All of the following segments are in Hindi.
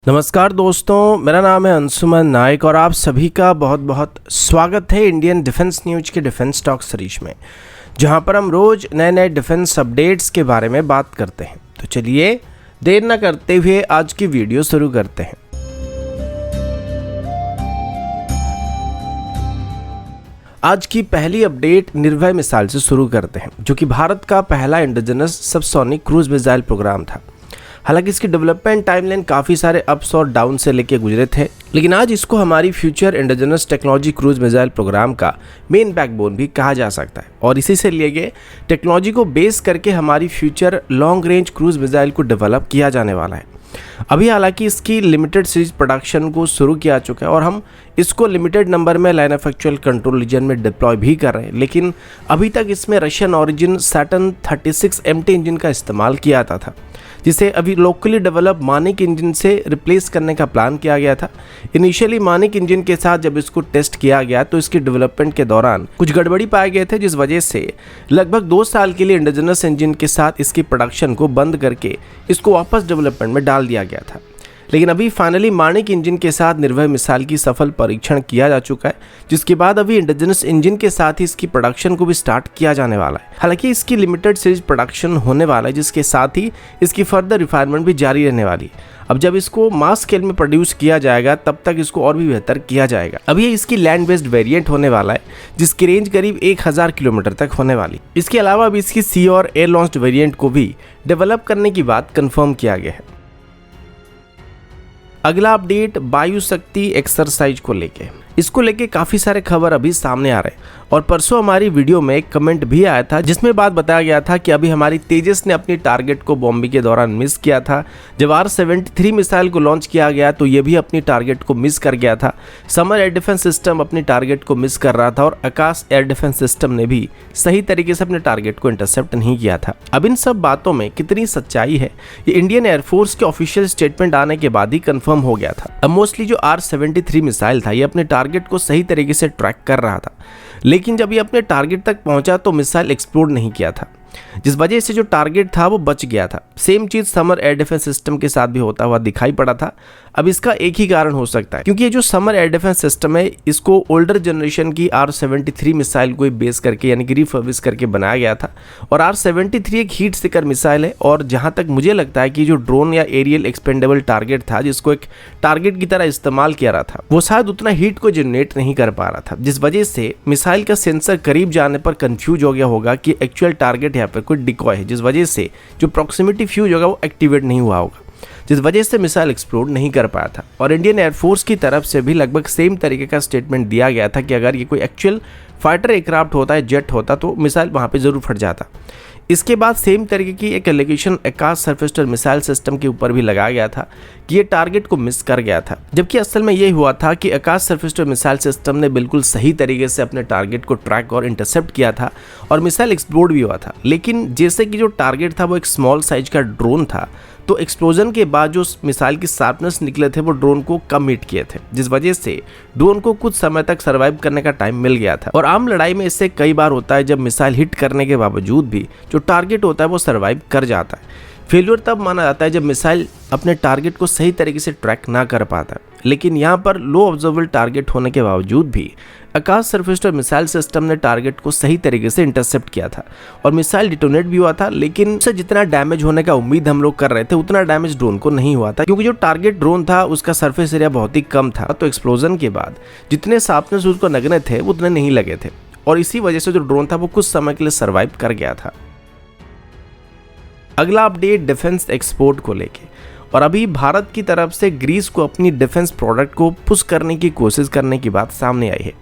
नमस्कार दोस्तों, मेरा नाम है अंशुमन नायक और आप सभी का बहुत बहुत स्वागत है इंडियन डिफेंस न्यूज के डिफेंस टॉक सीरीज में, जहां पर हम रोज नए नए डिफेंस अपडेट्स के बारे में बात करते हैं। तो चलिए देर न करते हुए आज की वीडियो शुरू करते हैं। आज की पहली अपडेट निर्भय मिसाइल से शुरू करते हैं, जो कि भारत का पहला indigenous subsonic cruise missile programme था। हालांकि इसकी डेवलपमेंट टाइमलाइन काफ़ी सारे अप्स और डाउन से लेके गुजरे थे, लेकिन आज इसको हमारी future indigenous technology cruise missile programme का मेन बैकबोन भी कहा जा सकता है। और इसी से लिए गए टेक्नोलॉजी को बेस करके हमारी future long range cruise missile को डेवलप किया जाने वाला है। अभी हालांकि इसकी लिमिटेड सीरीज प्रोडक्शन को शुरू किया चुका है और हम इसको लिमिटेड नंबर में line of actual control region में डिप्लॉय भी कर रहे हैं, लेकिन अभी तक इसमें Russian origin Saturn 36 MT engine का इस्तेमाल किया जाता था, जिसे अभी लोकली डेवलप मानिक इंजन से रिप्लेस करने का प्लान किया गया था। इनिशियली मानिक इंजन के साथ जब इसको टेस्ट किया गया तो इसकी डेवलपमेंट के दौरान कुछ गड़बड़ी पाए गए थे, जिस वजह से लगभग 2 साल के लिए इंडिजिनस इंजन के साथ इसकी प्रोडक्शन को बंद करके इसको वापस डेवलपमेंट में डाल दिया गया था। लेकिन अभी फाइनली मानिक इंजन के साथ निर्भय मिसाइल की सफल परीक्षण किया जा चुका है, जिसके बाद अभी इंडिजिनस इंजन के साथ ही इसकी प्रोडक्शन को भी स्टार्ट किया जाने वाला है। हालांकि इसकी लिमिटेड सीरीज प्रोडक्शन होने वाला है, जिसके साथ ही इसकी फर्दर रिफाइनमेंट भी जारी रहने वाली है। अब जब इसको मास स्केल में प्रोड्यूस किया जाएगा तब तक इसको और भी बेहतर किया जाएगा। अब ये इसकी लैंड बेस्ड वेरिएंट होने वाला है, जिसकी रेंज करीब 1000 किलोमीटर तक होने वाली। इसके अलावा अब इसकी सी और एयर लॉन्च्ड वेरिएंट को भी डेवलप करने की बात कंफर्म किया गया है। अगला अपडेट वायु शक्ति एक्सरसाइज को लेके, इसको लेके काफ़ी सारे खबर अभी सामने आ रहे हैं। और परसों हमारी वीडियो में एक कमेंट भी आया था, जिसमें बात बताया गया था कि अभी हमारी तेजस ने अपनी टारगेट को बॉम्बिंग के दौरान मिस किया था। जब R-73 मिसाइल को लॉन्च किया गया तो ये भी अपनी टारगेट को मिस कर गया था। समर एयर डिफेंस सिस्टम अपनी टारगेट को मिस कर रहा था और आकाश एयर डिफेंस सिस्टम ने भी सही तरीके से अपने टारगेट को इंटरसेप्ट नहीं किया था। अब इन सब बातों में कितनी सच्चाई है, ये इंडियन एयरफोर्स के ऑफिशियल स्टेटमेंट आने के बाद ही कंफर्म हो गया था। अब मोस्टली जो R-73 मिसाइल था, ये अपने टारगेट को सही तरीके से ट्रैक कर रहा था, लेकिन जब ये अपने टारगेट तक पहुंचा तो मिसाइल एक्सप्लोड नहीं किया था, जिस वजह से जो टारगेट था वो बच गया था। सेम चीज समर एयर डिफेंस सिस्टम के साथ भी होता हुआ दिखाई पड़ा था। अब इसका एक ही कारण हो सकता है, क्योंकि ये जो समर एयर डिफेंस सिस्टम है, इसको ओल्डर जनरेशन की R-73 मिसाइल को बेस करके यानी कि रिफर्बिश करके बनाया गया था। और R-73 एक हीट सीकर मिसाइल है, और जहां तक मुझे लगता है कि जो ड्रोन या एरियल एक्सपेंडेबल टारगेट था, जिसको एक टारगेट की तरह इस्तेमाल किया रहा था, वो शायद उतना हीट को जनरेट नहीं कर पा रहा था, जिस वजह से मिसाइल का सेंसर करीब जाने पर कंफ्यूज हो गया होगा कि एक्चुअल टारगेट यहाँ पर कोई डिकॉय है, जिस वजह से जो प्रॉक्सिमिटी फ्यूज होगा वो एक्टिवेट नहीं हुआ होगा, जिस वजह से मिसाइल एक्सप्लोड नहीं कर पाया था। और इंडियन एयरफोर्स की तरफ से भी लगभग सेम तरीके का स्टेटमेंट दिया गया था कि अगर ये कोई एक्चुअल फाइटर एयरक्राफ्ट होता है, जेट होता, तो मिसाइल वहाँ पे जरूर फट जाता। इसके बाद सेम तरीके की एक allegation Akash surface to air missile system के ऊपर भी लगाया गया था कि ये टारगेट को मिस कर गया था, जबकि असल में ये हुआ था कि Akash surface to air missile system ने बिल्कुल सही तरीके से अपने टारगेट को ट्रैक और इंटरसेप्ट किया था और मिसाइल एक्सप्लोड भी हुआ था। लेकिन जैसे कि जो टारगेट था वो एक स्मॉल साइज का ड्रोन था, तो एक्सप्लोजन के बाद जो मिसाइल की शार्पनेस निकले थे वो ड्रोन को कम हिट किए थे, जिस वजह से ड्रोन को कुछ समय तक सर्वाइव करने का टाइम मिल गया था। और आम लड़ाई में इससे कई बार होता है, जब मिसाइल हिट करने के बावजूद भी जो टारगेट होता है वो सर्वाइव कर जाता है। फेल्योर तब माना जाता है जब मिसाइल अपने टारगेट को सही तरीके से ट्रैक ना कर पाता। लेकिन यहाँ पर लो ऑब्जर्वेबल टारगेट होने के बावजूद भी Akash surface to air missile system ने टारगेट को सही तरीके से इंटरसेप्ट किया था और मिसाइल डिटोनेट भी हुआ था। लेकिन उससे जितना डैमेज होने का उम्मीद हम लोग कर रहे थे, उतना डैमेज ड्रोन को नहीं हुआ था, क्योंकि जो टारगेट ड्रोन था उसका सरफेस एरिया बहुत ही कम था। तो एक्सप्लोजन के बाद जितने शार्पनेस उसको लगने थे उतने नहीं लगे थे, और इसी वजह से जो ड्रोन था वो कुछ समय के लिए सर्वाइव कर गया था। अगला अपडेट डिफेंस एक्सपोर्ट को लेके, और अभी भारत की तरफ से ग्रीस को अपनी डिफेंस प्रोडक्ट को पुश करने की कोशिश करने की बात सामने आई है।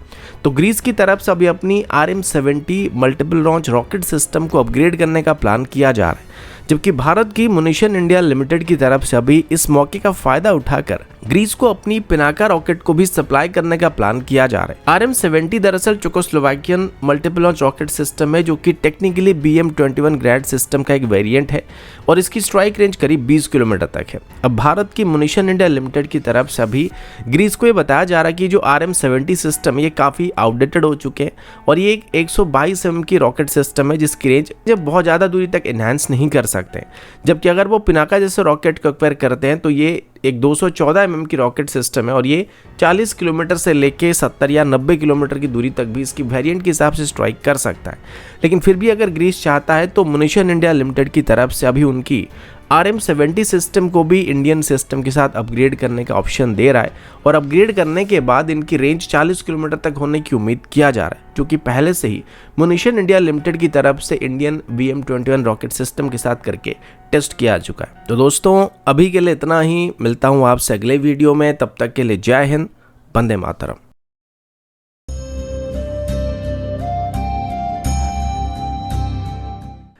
तो ग्रीस की तरफ से अभी अपनी RM-70 multiple launch rocket system को अपग्रेड करने का प्लान किया जा रहा है, जबकि भारत की मुनिशन इंडिया लिमिटेड की तरफ से अभी इस मौके का फायदा उठाकर ग्रीस को अपनी पिनाका रॉकेट को भी सप्लाई करने का प्लान किया जा रहा है। RM-70 दरअसल चेकोस्लोवाकियन मल्टीपल लॉन्च रॉकेट सिस्टम है, जो कि टेक्निकली BM-21 ग्रैड सिस्टम का एक वेरिएंट है और इसकी स्ट्राइक रेंज करीब 20 किलोमीटर तक है। अब भारत की मुनिशन इंडिया लिमिटेड की तरफ से अभी ग्रीस को ये बताया जा रहा है कि जो RM-70 सिस्टम ये काफ़ी आउटडेटेड हो चुके हैं और ये एक 122 mm की रॉकेट सिस्टम है, जिसकी रेंज जब बहुत ज़्यादा दूरी तक एनहांस नहीं कर सकते, जबकि अगर वो पिनाका जैसे रॉकेट को एक्वायर करते हैं तो ये एक 214 mm की रॉकेट सिस्टम है और ये 40 किलोमीटर से लेके 70 या 90 किलोमीटर की दूरी तक भी इसकी वेरिएंट के हिसाब से स्ट्राइक कर सकता है। लेकिन फिर भी अगर ग्रीस चाहता है तो मुनीशन इंडिया लिमिटेड की तरफ से अभी उनकी RM70 सिस्टम को भी इंडियन सिस्टम के साथ अपग्रेड करने का ऑप्शन दे रहा है और अपग्रेड करने के बाद इनकी रेंज 40 किलोमीटर तक होने की उम्मीद किया जा रहा है, जो कि पहले से ही मुनीशन इंडिया लिमिटेड की तरफ से इंडियन BM-21 रॉकेट सिस्टम के साथ करके टेस्ट किया जा चुका है। तो दोस्तों अभी के लिए इतना ही, मिलता हूँ आपसे अगले वीडियो में, तब तक के लिए जय हिंद, वंदे मातरम।